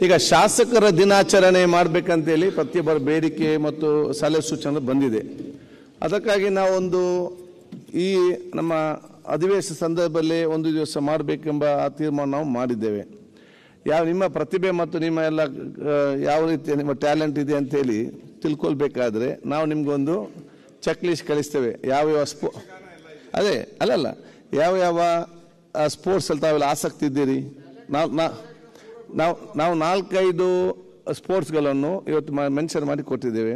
ಈಗ ಶಾಸಕರ ದಿನಾಚರಣೆ ಮಾಡಬೇಕಂತೇಳಿ ಪ್ರತಿಯೊಬ್ಬರ ಬೇಡಿಕೆ ಮತ್ತು ಸಲಹೆ ಸೂಚನೆ ಬಂದಿದೆ. ಅದಕ್ಕಾಗಿ ನಾವೊಂದು ಈ ನಮ್ಮ ಅಧಿವೇಶನ ಸಂದರ್ಭದಲ್ಲಿ ಒಂದು ದಿವಸ ಮಾಡಬೇಕೆಂಬ ತೀರ್ಮಾನ ನಾವು ಮಾಡಿದ್ದೇವೆ. ಯಾವ ನಿಮ್ಮ ಪ್ರತಿಭೆ ಮತ್ತು ನಿಮ್ಮ ಎಲ್ಲ ಯಾವ ರೀತಿಯ ನಿಮ್ಮ ಟ್ಯಾಲೆಂಟ್ ಇದೆ ಅಂತೇಳಿ ತಿಳ್ಕೊಳ್ಬೇಕಾದ್ರೆ ನಾವು ನಿಮಗೊಂದು ಚೆಕ್ ಲಿಸ್ಟ್ ಕಳಿಸ್ತೇವೆ. ಯಾವ್ಯಾವ ಅದೇ ಅಲ್ಲಲ್ಲ ಯಾವ ಸ್ಪೋರ್ಟ್ಸಲ್ಲಿ ತಾವೆಲ್ಲ ಆಸಕ್ತಿ ಇದ್ದೀರಿ. ನಾವು 4-5 ಸ್ಪೋರ್ಟ್ಸ್ಗಳನ್ನು ಇವತ್ತು ಮೆನ್ಷನ್ ಮಾಡಿ ಕೊಟ್ಟಿದ್ದೇವೆ.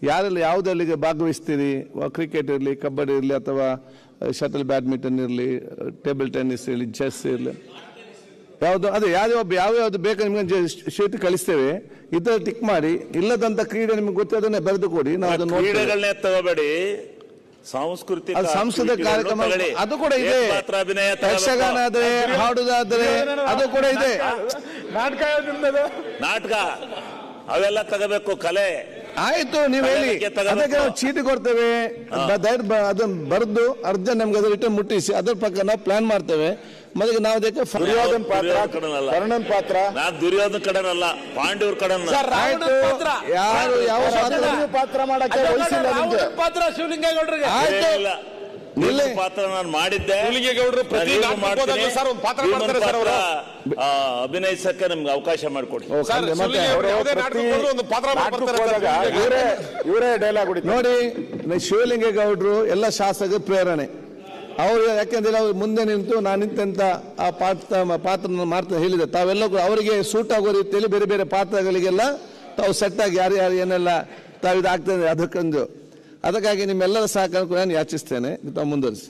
ಯಾರೆಲ್ಲ ಯಾವುದಲ್ಲಿಗೆ ಭಾಗವಹಿಸ್ತೀರಿ, ಕ್ರಿಕೆಟ್ ಇರಲಿ, ಕಬಡ್ಡಿ ಇರಲಿ, ಅಥವಾ ಶಟಲ್ ಬ್ಯಾಡ್ಮಿಂಟನ್ ಇರಲಿ, ಟೇಬಲ್ ಟೆನ್ನಿಸ್ ಇರಲಿ, ಚೆಸ್ ಇರಲಿ, ಯಾವುದು ಅದೇ ಯಾವ್ಯಾವ್ದು ಬೇಕು ನಿಮ್ಗೆ ಶೀಟ್ ಕಳಿಸ್ತೇವೆ. ಇದರಲ್ಲಿ ಟಿಕ್ ಮಾಡಿ. ಇಲ್ಲದಂತ ಕ್ರೀಡೆ ನಿಮ್ಗೆ ಗೊತ್ತಿರೋದನ್ನೇ ಬರೆದು ಕೊಡಿ. ನಾವು ಅದನ್ನು ತಗೋಬೇಡಿ. ಸಾಂಸ್ಕೃತಿಕ ಕಾರ್ಯಕ್ರಮ ಅದು ಕೂಡ ಇದೆ. ಯಕ್ಷಗಾನ ಆದ್ರೆ, ಹಾಡುದಾದ್ರೆ ಅದು ಕೂಡ ಇದೆ. ನಾಟಕ ಅವೆಲ್ಲ ತಗೋಬೇಕು. ಕಲೆ ಆಯ್ತು, ನೀವು ಹೇಳಿ, ಅದಕ್ಕೆ ನಾವು ಚೀಟಿ ಕೊಡ್ತೇವೆ. ಅದನ್ನ ಬರೆದು ಅರ್ಧ ನಮ್ಗೆ ಅದ್ರ ರಿಟರ್ನ್ ಮುಟ್ಟಿಸಿ ಅದ್ರ ಪ್ರಕಾರ ನಾವು ಪ್ಲಾನ್ ಮಾಡ್ತೇವೆ. ಮೊದಲಿಗೆ ನಾವು ಅದಕ್ಕೆ ದುರ್ಯೋಧನ ಪಾತ್ರ, ನಾನು ದುರ್ಯೋಧನ ಕಡೆನಲ್ಲ, ಪಾಂಡವ್ರ ಕಡೆ. ಯಾರು ಯಾವ ಪಾತ್ರ ಮಾಡಕ್ಕೆ ಪಾತ್ರ ಶಿವಲಿಂಗೇಗೌಡರಿಗೆ ಪಾತ್ರ ನಾನು ಮಾಡಿದ್ದೆ. ಅಭಿನಯಿಸಕ್ಕೆ ನಮ್ಗೆ ಅವಕಾಶ ಮಾಡಿಕೊಡಿ. ಇವರೇ ಡೈಲಾಗ್ ನೋಡಿ, ಶಿವಲಿಂಗೇಗೌಡರು ಎಲ್ಲ ಶಾಸಕರ ಪ್ರೇರಣೆ. ಅವರು ಯಾಕೆಂದ್ರೆ ಅವ್ರು ಮುಂದೆ ನಿಂತು ನಾನು ನಿಂತ ಆ ಪಾತ್ರ ಮಾಡ್ತಾ ಹೇಳಿದೆ. ತಾವೆಲ್ಲ ಅವರಿಗೆ ಸೂಟ್ ಆಗೋ ರೀತಿಯಲ್ಲಿ ಬೇರೆ ಬೇರೆ ಪಾತ್ರಗಳಿಗೆಲ್ಲ ತಾವು ಸೆಟ್ ಆಗಿ ಯಾರು ಏನೆಲ್ಲ ತಾವು ಇದಾಗ್ತದೆ ಅದಕ್ಕೊಂದು. ಅದಕ್ಕಾಗಿ ನಿಮ್ಮೆಲ್ಲರ ಸಹಕಾರ ನಾನು ಯಾಚಿಸ್ತೇನೆ. ತಾವು ಮುಂದುವರಿಸಿ.